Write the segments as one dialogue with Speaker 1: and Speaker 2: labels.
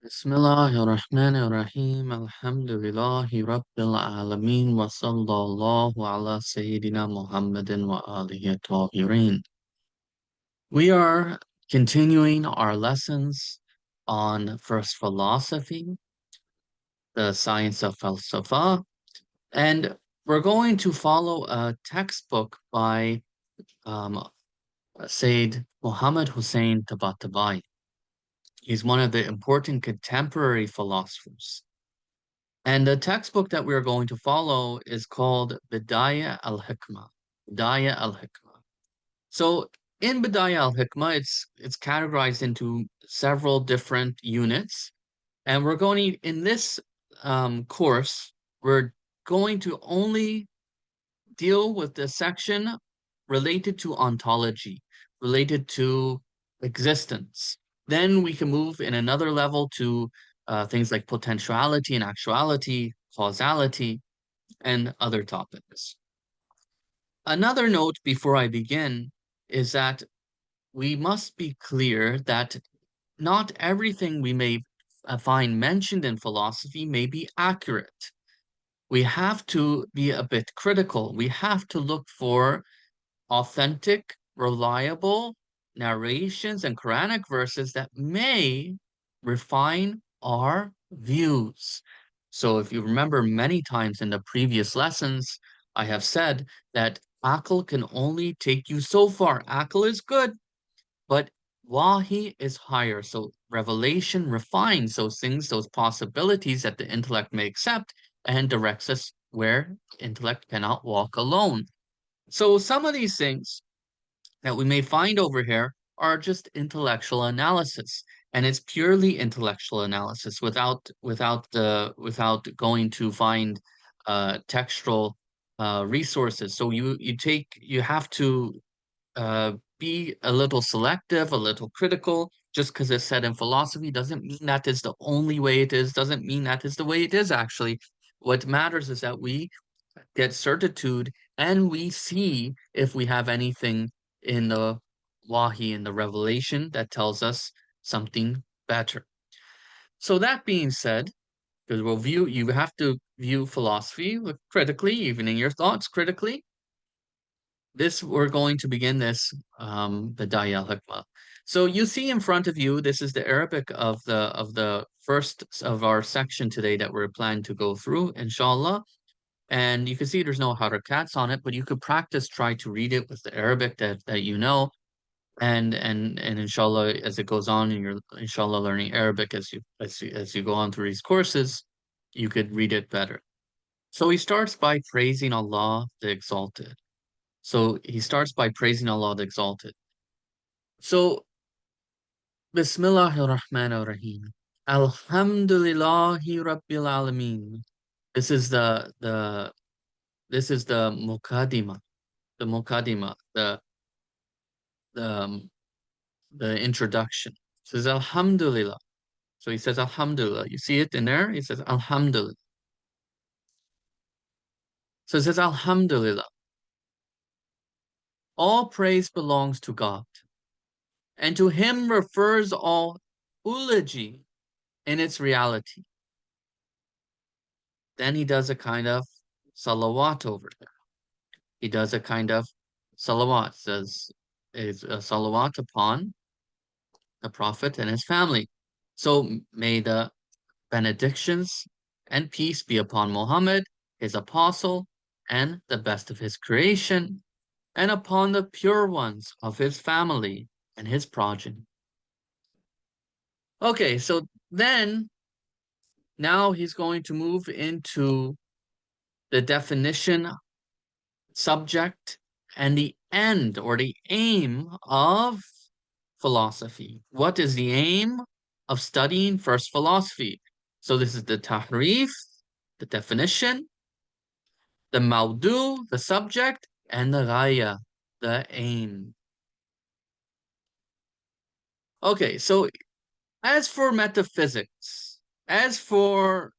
Speaker 1: Bismillahirrahmanirrahim. Alhamdulillahi Rabbil Alameen. Wa sallallahu ala Sayyidina Muhammadin wa alihi tahirin. We are continuing our lessons on first philosophy, the science of falsafa, and we're going to follow a textbook by um, Sayyid Muhammad Hussein Tabatabai. He's one of the important contemporary philosophers. And the textbook that we're going to follow is called Bidayah al-Hikmah. Bidayah al-Hikmah. So in Bidayah al-Hikmah, it's categorized into several different units. And we're going in this course, we're going to only deal with the section related to ontology, related to existence. Then we can move in another level to things like potentiality and actuality, causality, and other topics. Another note before I begin is that we must be clear that not everything we may find mentioned in philosophy may be accurate. We have to be a bit critical. We have to look for authentic, reliable narrations and Quranic verses that may refine our views. So, if you remember, many times in the previous lessons, I have said that Aql can only take you so far. Aql is good, but Wahi is higher. So, revelation refines those things, those possibilities that the intellect may accept, and directs us where intellect cannot walk alone. So, some of these things that we may find over here are just intellectual analysis, and it's purely intellectual analysis without going to find textual resources. So you have to be a little selective, a little critical. Just because it's said in philosophy doesn't mean that is the only way it is, doesn't mean that is the way it is actually. What matters is that we get certitude and we see if we have anything in the Wahi, in the revelation, that tells us something better. So that being said, because you have to view philosophy critically, even in your thoughts critically. We're going to begin this Bidayah al-Hikmah. So you see in front of you, this is the Arabic of the first of our section today that we're planning to go through, inshallah. And you can see there's no harakats on it, but you could practice, try to read it with the Arabic that you know. And inshallah, as it goes on, and you're inshallah learning Arabic as you go on through these courses, you could read it better. So he starts by praising Allah the Exalted. So he starts by praising Allah the Exalted. So Bismillahir Rahmanir Rahim. Alhamdulillahi Rabbil Alameen. This is the Muqaddimah, the um, the introduction. It says Alhamdulillah. So he says Alhamdulillah. You see it in there? He says Alhamdulillah. So it says Alhamdulillah. All praise belongs to God, and to him refers all eulogy in its reality. Then he does a kind of salawat over there. He does a kind of salawat, says is a salawat upon the Prophet and his family. So may the benedictions and peace be upon Muhammad, his apostle, and the best of his creation, and upon the pure ones of his family and his progeny. Okay, so then now he's going to move into the definition, subject, and the end or the aim of philosophy. What is the aim of studying first philosophy? So this is the tahrif, the definition, the maudu, the subject, and the ghaya, the aim. Okay, so as for metaphysics, as for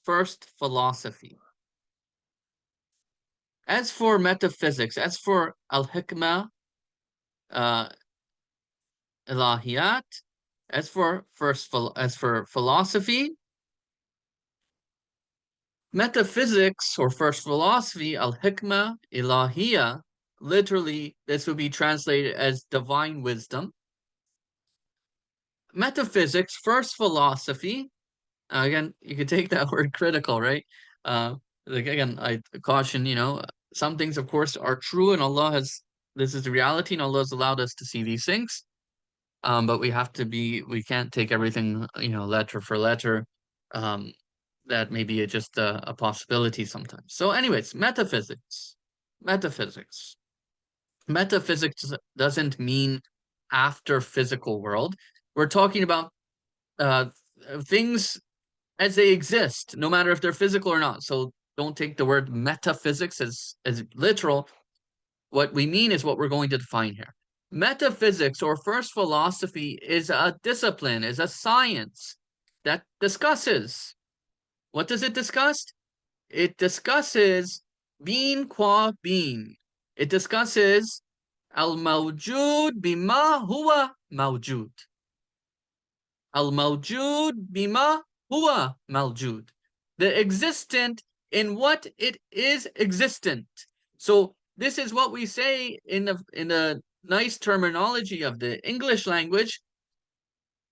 Speaker 1: first philosophy, as for metaphysics, as for al-hikmah, uh, ilahiyat, As for philosophy, metaphysics, or first philosophy, al-hikmah ilahiyah, literally this would be translated as divine wisdom. Metaphysics, first philosophy, again, you could take that word critical, right? Uh, like again, I caution, some things, of course, are true, and this is the reality, and Allah has allowed us to see these things. But we can't take everything, letter for letter. Um, that may be just a possibility sometimes. So, anyways, metaphysics. Metaphysics doesn't mean after physical world. We're talking about uh, things as they exist, no matter if they're physical or not. So don't take the word metaphysics as literal. What we mean is what we're going to define here. Metaphysics, or first philosophy, is a discipline, is a science that discusses. What does it discuss? It discusses being qua being. It discusses al-mawjud bima huwa mawjud. Al-mawjud bima huwa mawjud. The existent in what it is existent. So this is what we say in the nice terminology of the English language,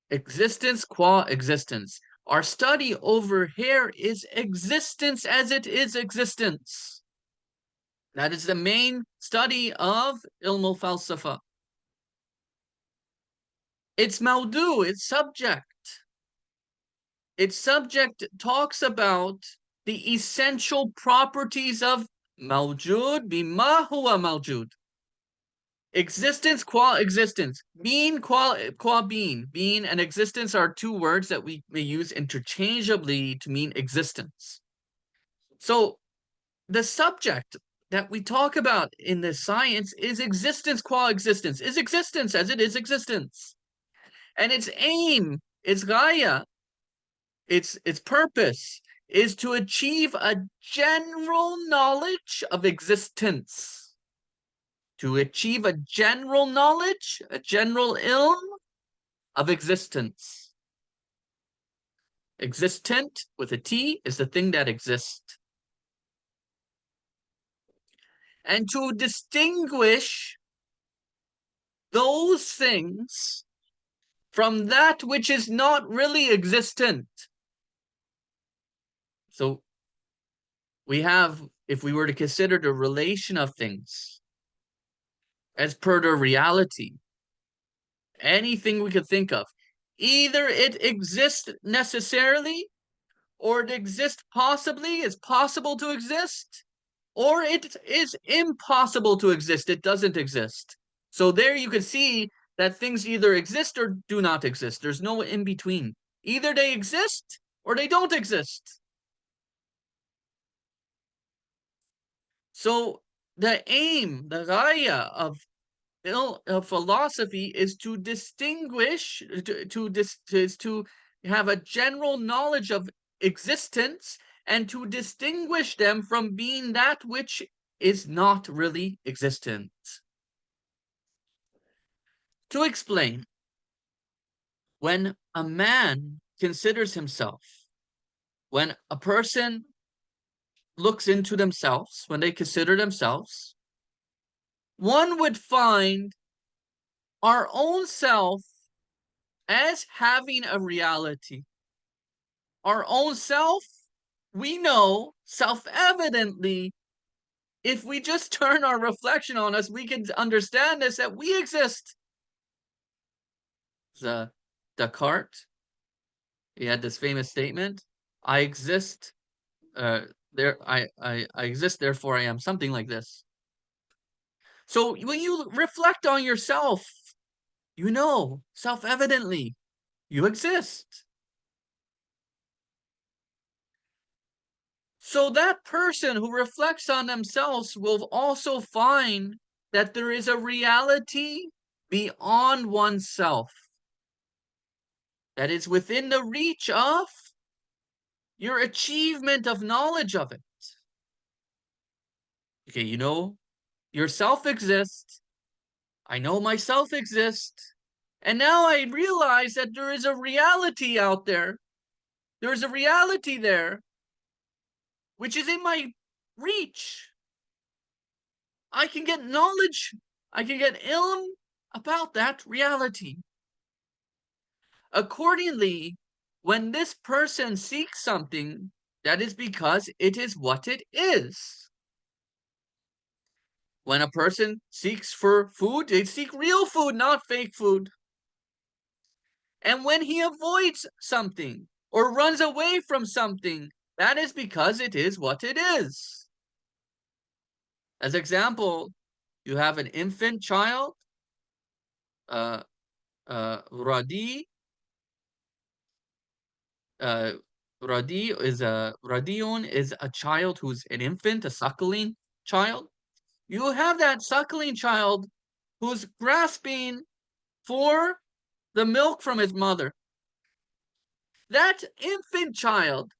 Speaker 1: existence qua existence. Our study over here is existence as it is existence. That is the main study of ilm al-falsafa. It's mawdu, it's subject. Its subject talks about the essential properties of mawjud bima huwa mawjud. Existence qua existence. Being qua being. Being and existence are two words that we may use interchangeably to mean existence. So the subject that we talk about in this science is existence qua existence, is existence as it is existence. And its aim, its gaya, its purpose is to achieve a general knowledge of existence. To achieve a general knowledge, a general ilm of existence. Existent with a T is the thing that exists. And to distinguish those things from that which is not really existent. So we have, if we were to consider the relation of things as per their reality, anything we could think of, either it exists necessarily, or it exists possibly, is possible to exist, or it is impossible to exist, it doesn't exist. So there you can see that things either exist or do not exist. There's no in between. Either they exist or they don't exist. So the aim, the raya of philosophy is to distinguish, to have a general knowledge of existence and to distinguish them from being that which is not really existent. To explain, when a man considers himself, when a person looks into themselves, when they consider themselves, one would find our own self as having a reality. Our own self, we know self-evidently, if we just turn our reflection on us, we can understand this, that we exist. Descartes, he had this famous statement, I exist, I exist, therefore I am, something like this. So when you reflect on yourself, you know, self-evidently, you exist. So that person who reflects on themselves will also find that there is a reality beyond oneself that is within the reach of your achievement of knowledge of it. Okay, yourself exists. I know myself exists. And now I realize that there is a reality out there. There is a reality there, which is in my reach. I can get knowledge, I can get ilm about that reality. Accordingly, when this person seeks something, that is because it is what it is. When a person seeks for food, they seek real food, not fake food. And when he avoids something or runs away from something, that is because it is what it is. As example, you have an infant child, uh, radi. Radiun is a child who's an infant, a suckling child. You have that suckling child who's grasping for the milk from his mother. That infant child,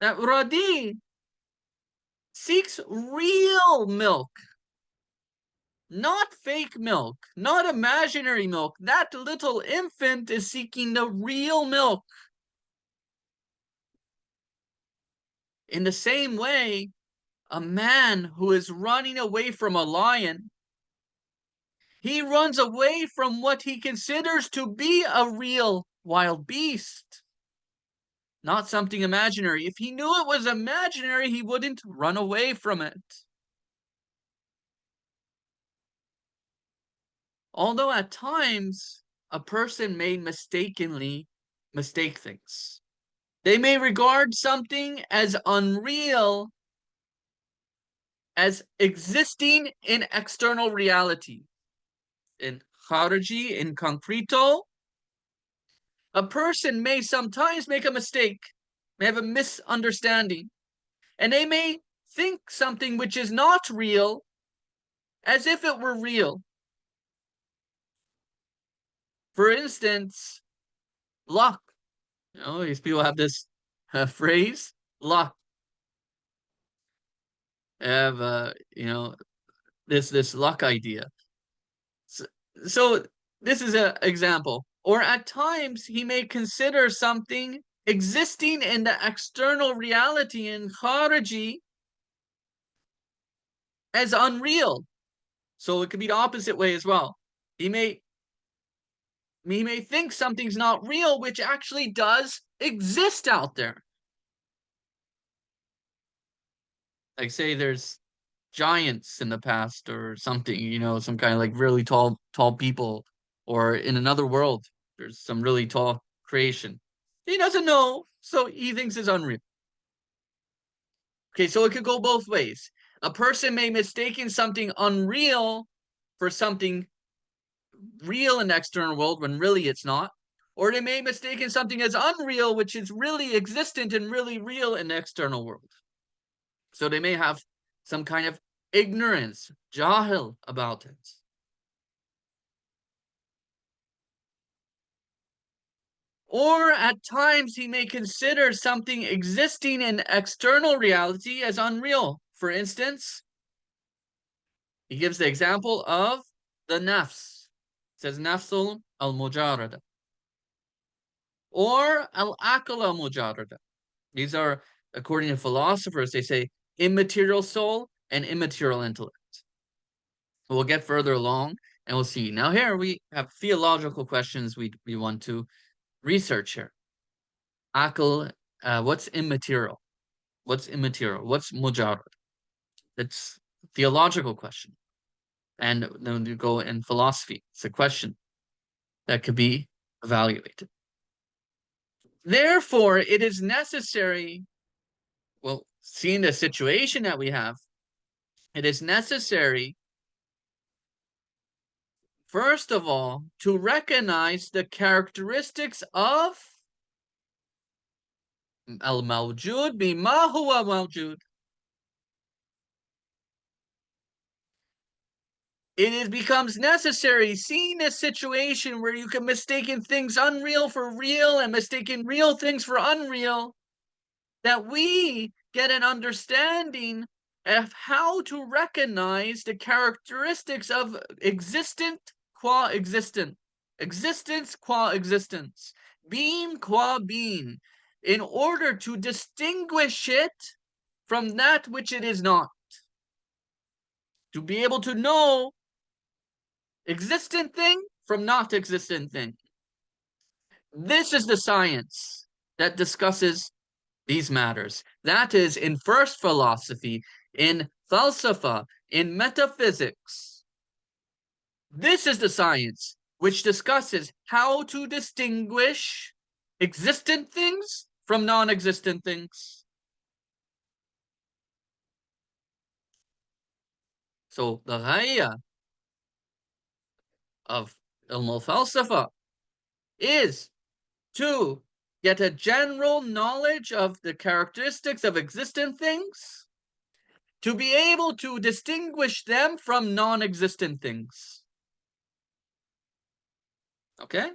Speaker 1: that radi, seeks real milk, not fake milk, not imaginary milk. That little infant is seeking the real milk. In the same way, a man who is running away from a lion, he runs away from what he considers to be a real wild beast, not something imaginary. If he knew it was imaginary, he wouldn't run away from it. Although at times, a person may mistakenly mistake things. They may regard something as unreal as existing in external reality. In khariji, in concreto, a person may sometimes make a mistake, may have a misunderstanding, and they may think something which is not real as if it were real. For instance, luck. These people have this phrase, luck. Have this luck idea. So this is an example. Or at times he may consider something existing in the external reality in khariji as unreal. So it could be the opposite way as well. He may think something's not real, which actually does exist out there. Like say there's giants in the past or something, some kind of like really tall people, or in another world, there's some really tall creation. He doesn't know, so he thinks it's unreal. Okay, so it could go both ways. A person may mistake something unreal for something real in the external world when really it's not. Or they may mistake something as unreal, which is really existent and really real in the external world. So they may have some kind of ignorance, jahil, about it. Or at times he may consider something existing in external reality as unreal. For instance, he gives the example of the nafs. It says nafsul al-mujarrada. Or al-aql al-mujarrada. These are, according to philosophers, they say immaterial soul and immaterial intellect. We'll get further along and we'll see. Now here we have theological questions we want to research here. Aql, what's immaterial? What's immaterial? What's mujarrad? It's a theological question. And then you go in philosophy. It's a question that could be evaluated. Therefore, it is necessary, well, seeing the situation that we have, it is necessary, first of all, to recognize the characteristics of al-mawjud bima huwa mawjud. It becomes necessary, seeing a situation where you can mistaken things unreal for real and mistaken real things for unreal, that we get an understanding of how to recognize the characteristics of existent qua existent. existence qua existence, being qua being, in order to distinguish it from that which it is not. To be able to know existent thing from not existent thing. This is the science that discusses these matters. That is in first philosophy, in falsafa, in metaphysics. This is the science which discusses how to distinguish existent things from non-existent things. So the ghaya of ilm al-falsafa is to get a general knowledge of the characteristics of existent things, to be able to distinguish them from non-existent things. Okay?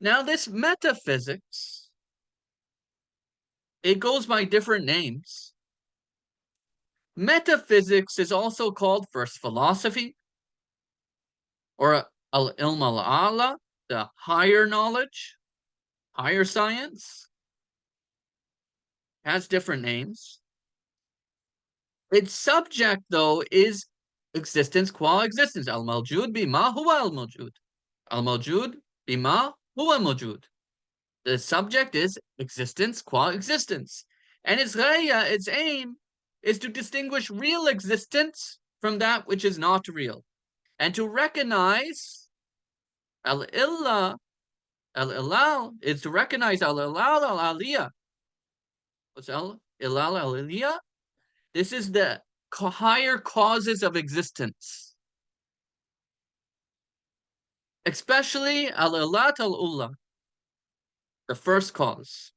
Speaker 1: Now, this metaphysics, it goes by different names. Metaphysics is also called first philosophy, or al-ilm al-ala, the higher knowledge, higher science, has different names. Its subject, though, is existence qua existence. Al-mawjud bima huwa al-mawjud. Al-mawjud bima huwa al-mawjud. The subject is existence qua existence. And its ghaya, its aim, is to distinguish real existence from that which is not real. And to recognize al-illah, al-ilal, is to recognize al-ilal al-aliyah. What's al-ilal al-aliyah? This is the higher causes of existence. Especially al-ilat al-ullah, the first cause.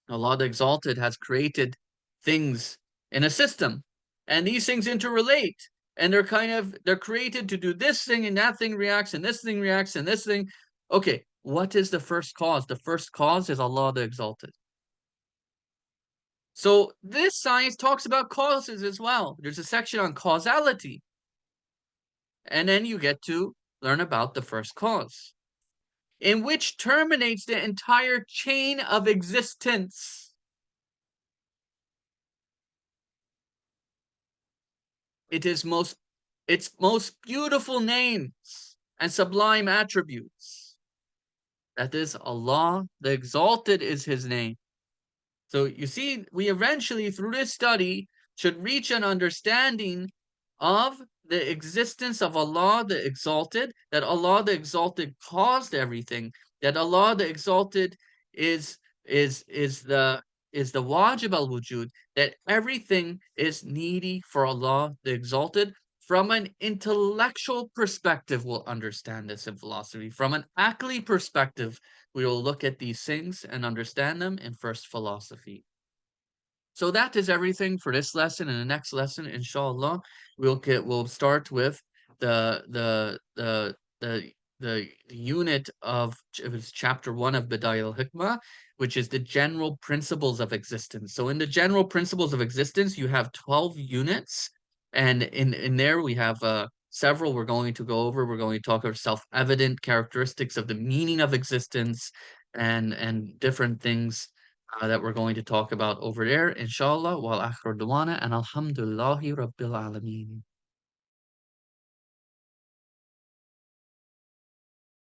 Speaker 1: Allah the Exalted has created things in a system, and these things interrelate, and they're created to do this thing, and that thing reacts, and this thing reacts, and this thing. Okay, what is the first cause? The first cause is Allah the Exalted. So this science talks about causes as well. There's a section on causality. And then you get to learn about the first cause, in which terminates the entire chain of existence. Its most beautiful names and sublime attributes. That is, Allah the Exalted is His name. So you see, we eventually, through this study, should reach an understanding of the existence of Allah the Exalted, that Allah the Exalted caused everything, that Allah the Exalted is the wajib al-wujud, that everything is needy for Allah the Exalted. From an intellectual perspective, we'll understand this in philosophy. From an aqli perspective, we will look at these things and understand them in first philosophy. So that is everything for this lesson. In the next lesson, inshallah, we'll start with the the the the the unit of chapter 1 of Bidayah al-Hikma, which is the general principles of existence. So in the general principles of existence, you have 12 units, and in there we have several we're going to go over. We're going to talk about self-evident characteristics of the meaning of existence, and different things that we're going to talk about over there, inshallah. Wal akhir duwana, and alhamdulillahi rabbil alameen.